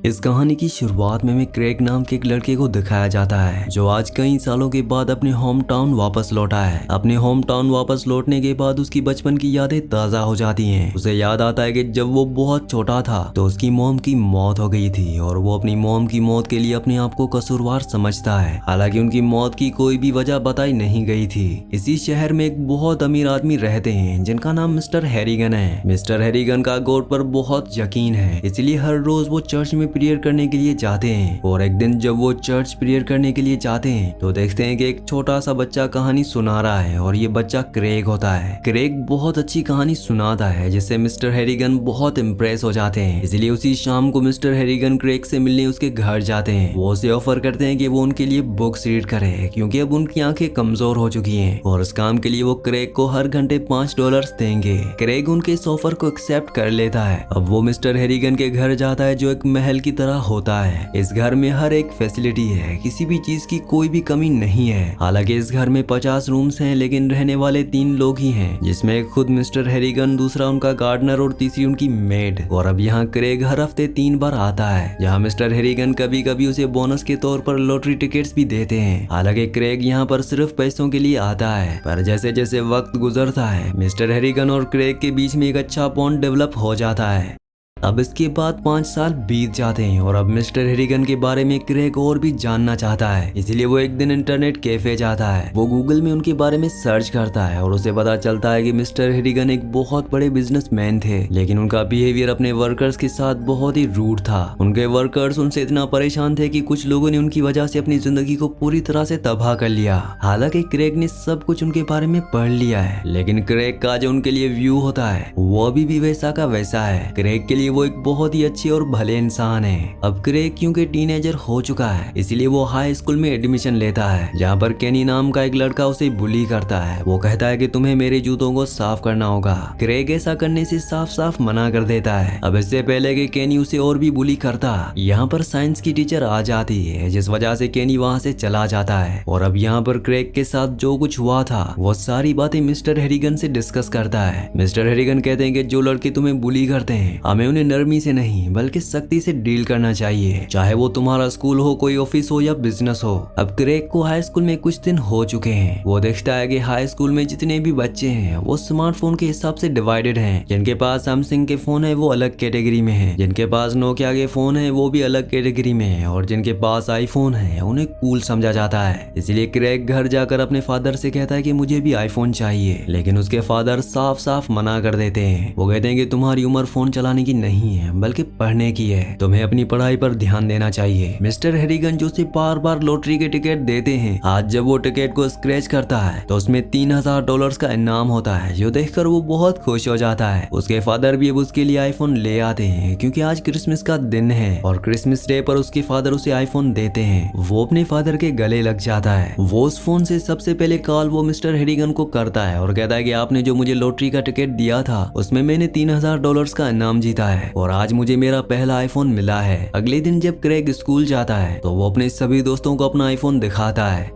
इस कहानी की शुरुआत में क्रेग नाम के एक लड़के को दिखाया जाता है जो आज कई सालों के बाद अपने होम टाउन वापस लौटा है। अपने होम टाउन वापस लौटने के बाद उसकी बचपन की यादें ताज़ा हो जाती हैं। उसे याद आता है कि जब वो बहुत छोटा था तो उसकी मॉम की मौत हो गई थी और वो अपनी मॉम की मौत के लिए अपने आप को कसूरवार समझता है। हालांकि उनकी मौत की कोई भी वजह बताई नहीं गई थी। इसी शहर में एक बहुत अमीर आदमी रहते हैं जिनका नाम मिस्टर हैरिगन है। मिस्टर हैरिगन का गॉड पर बहुत यकीन है, इसलिए हर रोज वो चर्च में प्रेयर करने के लिए जाते हैं। और एक दिन जब वो चर्च प्रेयर करने के लिए जाते हैं तो देखते हैं कि एक छोटा सा बच्चा कहानी सुना रहा है और ये बच्चा क्रेग होता है। क्रेग बहुत अच्छी कहानी सुनाता है जिससे मिस्टर हैरिगन बहुत इम्प्रेस हो जाते हैं। इसलिए उसी शाम को मिस्टर हैरिगन क्रेग से मिलने उसके घर जाते हैं। वो उसे ऑफर करते हैं कि वो उनके लिए बुक्स रीड करे क्योंकि अब उनकी आंखें कमजोर हो चुकी हैं और इस काम के लिए वो क्रेग को हर घंटे $5 देंगे। क्रेग उनके इस ऑफर को एक्सेप्ट कर लेता है। अब वो मिस्टर हैरिगन के घर जाता है जो एक महल की तरह होता है। इस घर में हर एक फैसिलिटी है, किसी भी चीज की कोई भी कमी नहीं है। हालांकि इस घर में 50 रूम्स हैं लेकिन रहने वाले 3 लोग ही हैं, जिसमें खुद मिस्टर हैरिगन, दूसरा उनका गार्डनर और तीसरी उनकी मेड। और अब यहाँ क्रेग हर हफ्ते 3 बार आता है जहाँ मिस्टर हैरिगन कभी कभी उसे बोनस के तौर पर लॉटरी टिकट्स भी देते हैं। हालांकि क्रेग यहाँ पर सिर्फ पैसों के लिए आता है, पर जैसे जैसे वक्त गुजरता है मिस्टर हैरिगन और क्रेग के बीच में एक अच्छा बॉन्ड डेवलप हो जाता है। अब इसके बाद 5 साल बीत जाते हैं और अब मिस्टर हैरिगन के बारे में क्रेग और भी जानना चाहता है। इसलिए वो एक दिन इंटरनेट कैफे जाता है। वो गूगल में उनके बारे में सर्च करता है और उसे पता चलता है कि मिस्टर हैरिगन एक बहुत बड़े बिजनेसमैन थे, लेकिन उनका बिहेवियर अपने वर्कर्स के साथ बहुत ही रूड था। उनके वर्कर्स उनसे इतना परेशान थे कि कुछ लोगों ने उनकी वजह से अपनी जिंदगी को पूरी तरह से तबाह कर लिया। हालांकि क्रेग ने सब कुछ उनके बारे में पढ़ लिया है, लेकिन क्रेग का जो उनके लिए व्यू होता है वो अभी भी वैसा का वैसा है। क्रेग के लिए वो एक बहुत ही अच्छे और भले इंसान है। अब क्रेग क्योंकि टीनेजर हो चुका है इसलिए वो हाई स्कूल में एडमिशन लेता है जहाँ पर केनी नाम का एक लड़का उसे बुली करता है। वो कहता है कि तुम्हें मेरे जूतों को साफ करना होगा। क्रेग ऐसा करने से साफ साफ मना कर देता है। अब इससे पहले कि केनी उसे और भी बुली करता, यहाँ पर साइंस की टीचर आ जाती है जिस वजह से केनी वहाँ से चला जाता है। और अब यहाँ पर क्रेग के साथ जो कुछ हुआ था वो सारी बातें मिस्टर हैरिगन से डिस्कस करता है। मिस्टर हैरिगन कहते हैं कि जो लड़के तुम्हें बुली करते हैं हमें उन्हें नरमी से नहीं बल्कि सख्ती से डील करना चाहिए, चाहे वो तुम्हारा स्कूल हो, कोई ऑफिस हो या बिजनेस हो। अब क्रेग को हाई स्कूल में कुछ दिन हो चुके हैं। वो देखता है कि हाई स्कूल में जितने भी बच्चे हैं वो स्मार्टफोन के हिसाब से डिवाइडेड हैं। जिनके पास सैमसंग के फोन है वो अलग कैटेगरी में है, जिनके पास नोकिया के फोन है वो भी अलग कैटेगरी में है, और जिनके पास आईफोन है उन्हें कूल समझा जाता है। इसलिए क्रेग घर जाकर अपने फादर से कहता है कि मुझे भी आईफोन चाहिए, लेकिन उसके फादर साफ साफ मना कर देते हैं। वो कहते हैं कि तुम्हारी उम्र फोन चलाने की नहीं है बल्कि पढ़ने की है, तुम्हें अपनी पढ़ाई पर ध्यान देना चाहिए। मिस्टर हैरिगन जो उसे बार बार लॉटरी के टिकट देते हैं, आज जब वो टिकट को स्क्रैच करता है तो उसमें $3000 का इनाम होता है, जो देखकर वो बहुत खुश हो जाता है। उसके फादर भी अब उसके लिए आईफोन ले आते हैं क्योंकि आज क्रिसमस का दिन है और क्रिसमस डे पर उसके फादर उसे आईफोन देते हैं। वो अपने फादर के गले लग जाता है। वो उस फोन से सबसे पहले कॉल वो मिस्टर हैरिगन को करता है और कहता है कि आपने जो मुझे लॉटरी का टिकट दिया था उसमें मैंने $3000 का इनाम जीता है और आज मुझे मेरा पहला आईफोन मिला है। अगले दिन जब क्रेग स्कूल जाता है तो वो अपने सभी दोस्तों को अपना आईफोन दिखाता है।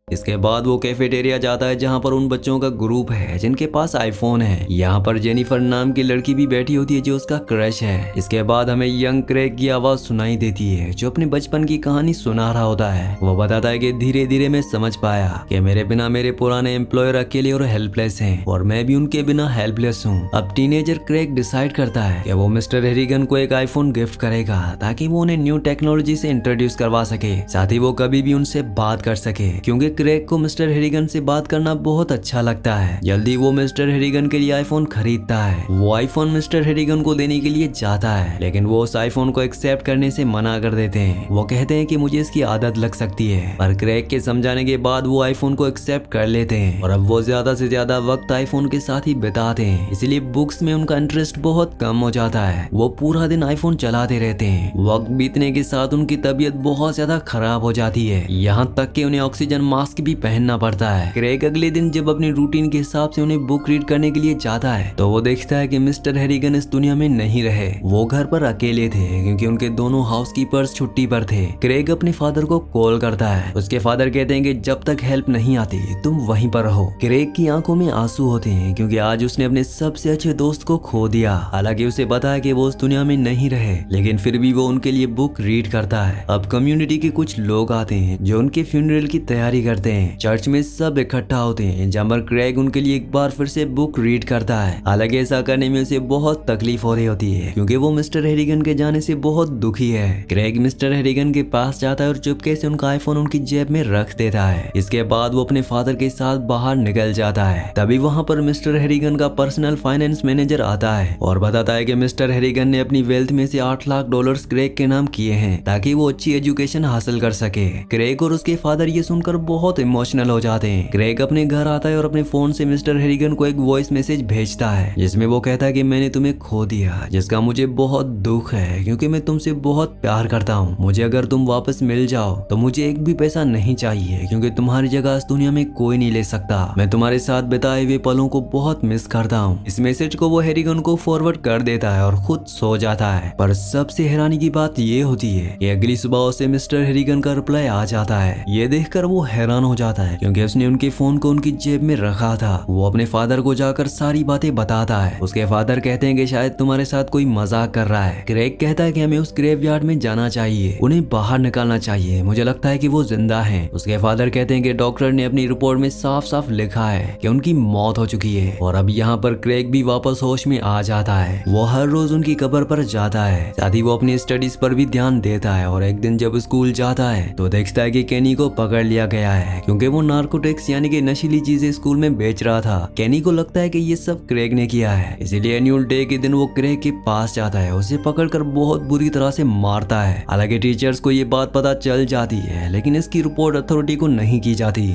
इसके बाद वो कैफेटेरिया जाता है जहाँ पर उन बच्चों का ग्रुप है जिनके पास आईफोन है। यहाँ पर जेनिफर नाम की लड़की भी बैठी होती है जो उसका क्रश है। इसके बाद हमें यंग क्रेग की आवाज सुनाई देती है जो अपने बचपन की कहानी सुना रहा होता है। वो बताता है कि धीरे धीरे मैं समझ पाया कि मेरे बिना मेरे पुराने एम्प्लॉयर अकेले और हेल्पलेस हैं और मैं भी उनके बिना हेल्पलेस हूँ। अब टीनेजर क्रेग डिसाइड करता है कि वो मिस्टर हैरिगन को एक आईफोन गिफ्ट करेगा ताकि वो उन्हें न्यू टेक्नोलॉजी से इंट्रोड्यूस करवा सके, साथ ही वो कभी भी उनसे बात कर सके, क्योंकि क्रेग को मिस्टर हैरिगन से बात करना बहुत अच्छा लगता है। जल्दी वो मिस्टर हैरिगन के लिए आईफोन खरीदता है। वो आईफोन मिस्टर हैरिगन को देने के लिए जाता है, लेकिन वो उस आईफोन को एक्सेप्ट करने से मना कर देते हैं। वो कहते हैं कि मुझे इसकी आदत लग सकती है, पर क्रेग के समझाने के बाद वो आईफोन को एक्सेप्ट कर लेते हैं और अब वो ज्यादा से ज्यादा वक्त आईफोन के साथ ही बिताते हैं। इसलिए बुक्स में उनका इंटरेस्ट बहुत कम हो जाता है। वो पूरा दिन आईफोन चलाते रहते हैं। वक्त बीतने के साथ उनकी तबीयत बहुत ज्यादा खराब हो जाती है, यहाँ तक कि उन्हें ऑक्सीजन मास्क मास्क भी पहनना पड़ता है। क्रेग अगले दिन जब अपनी रूटीन के हिसाब से उन्हें बुक रीड करने के लिए जाता है तो वो देखता है कि मिस्टर हैरिगन इस दुनिया में नहीं रहे। वो घर पर अकेले थे क्योंकि उनके दोनों हाउसकीपर्स छुट्टी पर थे। क्रेग अपने फादर को कॉल करता है। उसके फादर कहते हैं कि जब तक हेल्प नहीं आती तुम वहीं पर रहो। क्रेग की आंखों में आंसू होते हैं क्योंकि आज उसने अपने सबसे अच्छे दोस्त को खो दिया। हालांकि उसे पता है कि वो उस दुनिया में नहीं रहे, लेकिन फिर भी वो उनके लिए बुक रीड करता है। अब कम्युनिटी के कुछ लोग आते हैं जो उनके फ्यूनरल की तैयारी करते हैं। चर्च में सब इकट्ठा होते हैं जहाँ पर क्रेग उनके लिए एक बार फिर से बुक रीड करता है। हालांकि ऐसा करने में उसे बहुत तकलीफ हो रही होती है क्योंकि वो मिस्टर हैरिगन के जाने से बहुत दुखी है। क्रेग मिस्टर हैरिगन के पास जाता है और चुपके से उनका आईफोन उनकी जेब में रख देता है। इसके बाद वो अपने फादर के साथ बाहर निकल जाता है। तभी वहाँ पर मिस्टर हैरिगन का पर्सनल फाइनेंस मैनेजर आता है और बताता है कि मिस्टर हैरिगन ने अपनी वेल्थ में से $8 लाख क्रेग के नाम किए हैं ताकि वो अच्छी एजुकेशन हासिल कर सके। क्रेग और उसके फादर ये सुनकर बहुत इमोशनल हो जाते हैं। क्रेग अपने घर आता है और अपने फोन से मिस्टर हैरिगन को एक वॉइस मैसेज भेजता है जिसमें वो कहता है कि मैंने तुम्हें खो दिया, जिसका मुझे बहुत दुख है क्योंकि मैं तुमसे बहुत प्यार करता हूँ। मुझे अगर तुम वापस मिल जाओ तो मुझे एक भी पैसा नहीं चाहिए क्योंकि तुम्हारी जगह इस दुनिया में कोई नहीं ले सकता। मैं तुम्हारे साथ बिताए हुए पलों को बहुत मिस करता हूँ। इस मैसेज को वो हैरिगन को फॉरवर्ड कर देता है और खुद सो जाता है। पर सबसे हैरानी की बात ये होती है कि अगली सुबह उसे मिस्टर हैरिगन का रिप्लाई आ जाता है। ये देखकर वो हैरान हो जाता है क्योंकि उसने उनके फोन को उनकी जेब में रखा था। वो अपने फादर को जाकर सारी बातें बताता है। उसके फादर कहते हैं कि शायद तुम्हारे साथ कोई मजाक कर रहा है। क्रेग कहता है कि हमें उस ग्रेवयार्ड में जाना चाहिए, उन्हें बाहर निकालना चाहिए, मुझे लगता है कि वो जिंदा हैं। उसके फादर कहते हैं कि डॉक्टर ने अपनी रिपोर्ट में साफ साफ लिखा है कि उनकी मौत हो चुकी है। और अब यहाँ पर क्रेग भी वापस होश में आ जाता है। वो हर रोज उनकी कब्र पर जाता है, साथ ही वो अपनी स्टडीज पर भी ध्यान देता है। और एक दिन जब स्कूल जाता है तो देखता है कि केनी को पकड़ लिया गया है क्योंकि वो नार्कोटिक्स यानी कि नशीली चीजें स्कूल में बेच रहा था। केनी को लगता है कि ये सब क्रेग ने किया है, इसीलिए एनुअल डे के दिन वो क्रेग के पास जाता है, उसे पकड़कर बहुत बुरी तरह से मारता है। हालांकि टीचर्स को ये बात पता चल जाती है लेकिन इसकी रिपोर्ट अथॉरिटी को नहीं की जाती।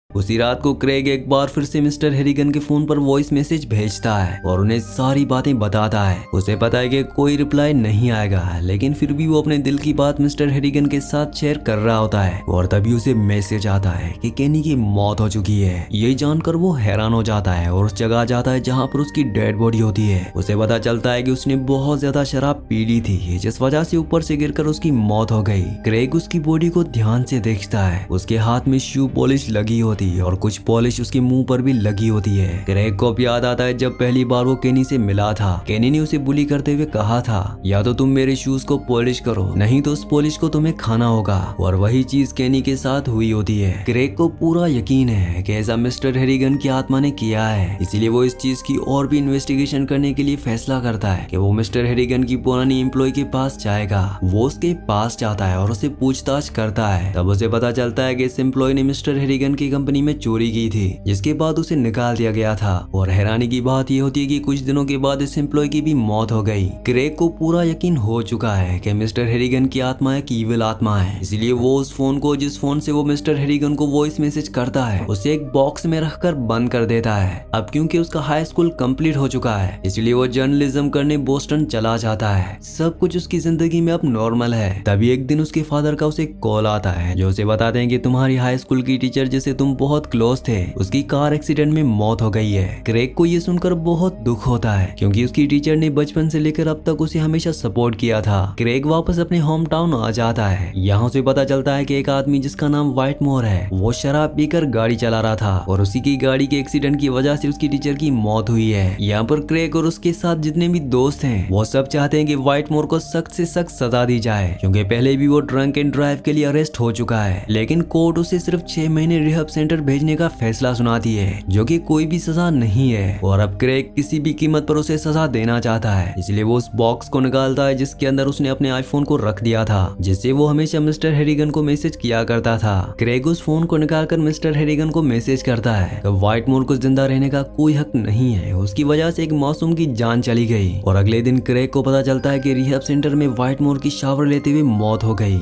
उसी रात को क्रेग एक बार फिर से मिस्टर हैरिगन के फोन पर वॉइस मैसेज भेजता है और उन्हें सारी बातें बताता है। उसे पता है कि कोई रिप्लाई नहीं आएगा, लेकिन फिर भी वो अपने दिल की बात मिस्टर हैरिगन के साथ शेयर कर रहा होता है। और तभी उसे मैसेज आता है कि केनी की मौत हो चुकी है। ये जानकर वो हैरान हो जाता है और उस जगह जाता है जहाँ पर उसकी डेड बॉडी होती है। उसे पता चलता है कि उसने बहुत ज्यादा शराब पी ली थी जिस वजह से ऊपर से गिरकर उसकी मौत हो गई। क्रेग उसकी बॉडी को ध्यान से देखता है। उसके हाथ में शू पॉलिश लगी होती और कुछ पॉलिश उसके मुंह पर भी लगी होती है। क्रेग को याद आता है जब पहली बार वो केनी से मिला था। केनी ने उसे बुली करते हुए कहा था, या तो तुम मेरे शूज को पॉलिश करो, नहीं तो उस पॉलिश को तुम्हें खाना होगा। और वही चीज केनी के साथ हुई होती है। क्रेग को पूरा यकीन है कि ऐसा मिस्टर हैरिगन की आत्मा ने किया है, इसीलिए वो इस चीज की और भी इन्वेस्टिगेशन करने के लिए फैसला करता है कि वो मिस्टर हैरिगन की पुरानी एम्प्लॉय के पास जाएगा। वो उसके पास जाता है और उसे पूछताछ करता है। तब उसे पता चलता है कि इस एम्प्लॉय ने मिस्टर हैरिगन की कंपनी में चोरी की थी, जिसके बाद उसे निकाल दिया गया था। और हैरानी की बात यह होती है कि कुछ दिनों के बाद इस एम्प्लॉय की भी मौत हो गई। क्रेग को पूरा यकीन हो चुका है कि मिस्टर हैरिगन की आत्मा एक ईविल आत्मा है, इसलिए वो उस फोन को जिस फोन से वो मिस्टर हैरिगन को वॉइस मैसेज करता है उसे एक बॉक्स में रखकर बंद कर देता है। अब क्योंकि उसका हाई स्कूल कंप्लीट हो चुका है, इसलिए वो जर्नलिज्म करने बोस्टन चला जाता है। सब कुछ उसकी जिंदगी में अब नॉर्मल है। तभी एक दिन उसके फादर का उसे कॉल आता है जो उसे बताते हैं कि तुम्हारी हाई स्कूल की टीचर जिसे तुम बहुत क्लोज थे, उसकी कार एक्सीडेंट में मौत हो गई है। क्रेग को ये सुनकर बहुत दुख होता है क्योंकि उसकी टीचर ने बचपन से लेकर अब तक उसे हमेशा सपोर्ट किया था। क्रेग वापस अपने होम टाउन आ जाता है। यहाँ से पता चलता है कि एक आदमी जिसका नाम व्हाइटमोर है वो शराब पीकर गाड़ी चला रहा था और उसी की गाड़ी के एक्सीडेंट की वजह से उसकी टीचर की मौत हुई है। यहाँ पर क्रेग और उसके साथ जितने भी दोस्त हैं वो सब चाहते हैं कि व्हाइटमोर को सख्त से सख्त सजा दी जाए क्योंकि पहले भी वो ड्रंक एंड ड्राइव के लिए अरेस्ट हो चुका है। लेकिन कोर्ट उसे सिर्फ 6 महीने रिहब सेंटर भेजने का फैसला सुनाती है जो कि कोई भी सजा नहीं है। और अब क्रेग किसी भी कीमत पर उसे सजा देना चाहता है, इसलिए वो उस बॉक्स को निकालता है जिसके अंदर उसने अपने आईफोन को रख दिया था, जिससे वो हमेशा मिस्टर हैरिगन को मैसेज किया करता था। क्रेग उस फोन को निकालकर मिस्टर हैरिगन को मैसेज करता है कि व्हाइटमोर को जिंदा रहने का कोई हक नहीं है, उसकी वजह से एक मासूम की जान चली गई। और अगले दिन क्रेग को पता चलता है कि रिहब सेंटर में व्हाइटमोर की शावर लेते हुए मौत हो गई।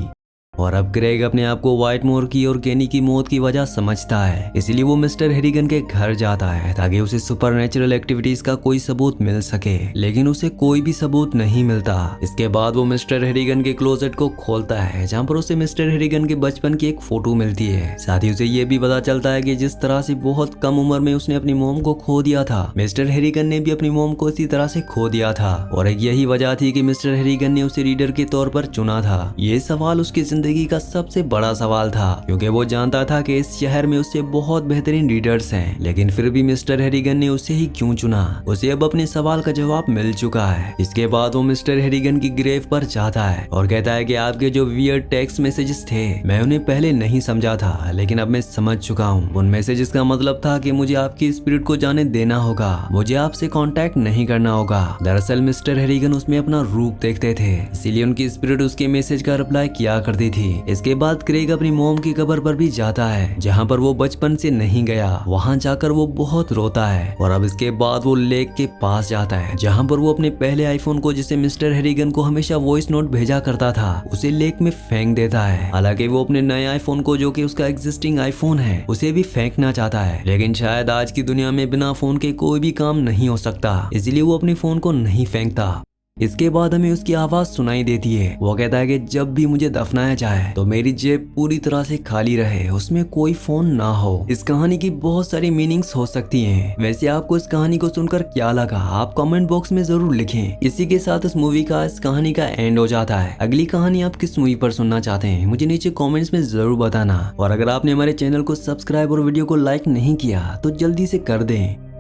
और अब क्रेग अपने आप को व्हाइटमोर की और केनी की मौत की वजह समझता है, इसलिए वो मिस्टर हैरिगन के घर जाता है ताकि उसे सुपरनेचुरल एक्टिविटीज का कोई सबूत मिल सके, लेकिन उसे कोई भी सबूत नहीं मिलता। इसके बाद वो मिस्टर हैरिगन के क्लोजेट को खोलता है जहाँ पर उसे मिस्टर हैरिगन के बचपन की एक फोटो मिलती है। साथ ही उसे ये भी पता चलता है कि जिस तरह से बहुत कम उम्र में उसने अपनी मॉम को खो दिया था, मिस्टर हैरिगन ने भी अपनी मॉम को इसी तरह से खो दिया था और एक यही वजह थी कि मिस्टर हैरिगन ने उसे रीडर के तौर पर चुना था। ये सवाल उसकी जिंदगी का सबसे बड़ा सवाल था क्योंकि वो जानता था कि इस शहर में उससे बहुत बेहतरीन रीडर्स हैं, लेकिन फिर भी मिस्टर हैरिगन ने उसे ही क्यों चुना। उसे अब अपने सवाल का जवाब मिल चुका है। इसके बाद वो मिस्टर हैरिगन की ग्रेव पर जाता है और कहता है कि आपके जो वियर्ड टेक्स्ट मैसेजेस थे मैं उन्हें पहले नहीं समझा था, लेकिन अब मैं समझ चुका हूँ। उन मैसेजेस का मतलब था कि मुझे आपकी स्पिरिट को जाने देना होगा, मुझे आपसे कांटेक्ट नहीं करना होगा। दरअसल मिस्टर हैरिगन उसमें अपना रूप देखते थे, इसीलिए उनकी स्पिरिट उसके मैसेज का रिप्लाई किया करती थी। इसके बाद क्रेग अपनी मॉम की कब्र पर भी जाता है जहाँ पर वो बचपन से नहीं गया। वहाँ जाकर वो बहुत रोता है और अब इसके बाद वो लेक के पास जाता है जहाँ पर वो अपने पहले आईफोन को, जिसे मिस्टर हैरिगन को हमेशा वॉइस नोट भेजा करता था, उसे लेक में फेंक देता है। हालांकि वो अपने नए आईफोन को, जो कि उसका एग्जिस्टिंग आईफोन है, उसे भी फेंकना चाहता है, लेकिन शायद आज की दुनिया में बिना फोन के कोई भी काम नहीं हो सकता, इसलिए वो अपने फोन को नहीं फेंकता। इसके बाद हमें उसकी आवाज सुनाई देती है। वो कहता है कि जब भी मुझे दफनाया जाए तो मेरी जेब पूरी तरह से खाली रहे, उसमें कोई फोन ना हो। इस कहानी की बहुत सारी मीनिंग्स हो सकती हैं। वैसे आपको इस कहानी को सुनकर क्या लगा, आप कमेंट बॉक्स में जरूर लिखें। इसी के साथ इस मूवी का, इस कहानी का एंड हो जाता है। अगली कहानी आप किस मूवी पर सुनना चाहते हैं मुझे नीचे कॉमेंट्स में जरूर बताना। और अगर आपने हमारे चैनल को सब्सक्राइब और वीडियो को लाइक नहीं किया तो जल्दी से कर दें।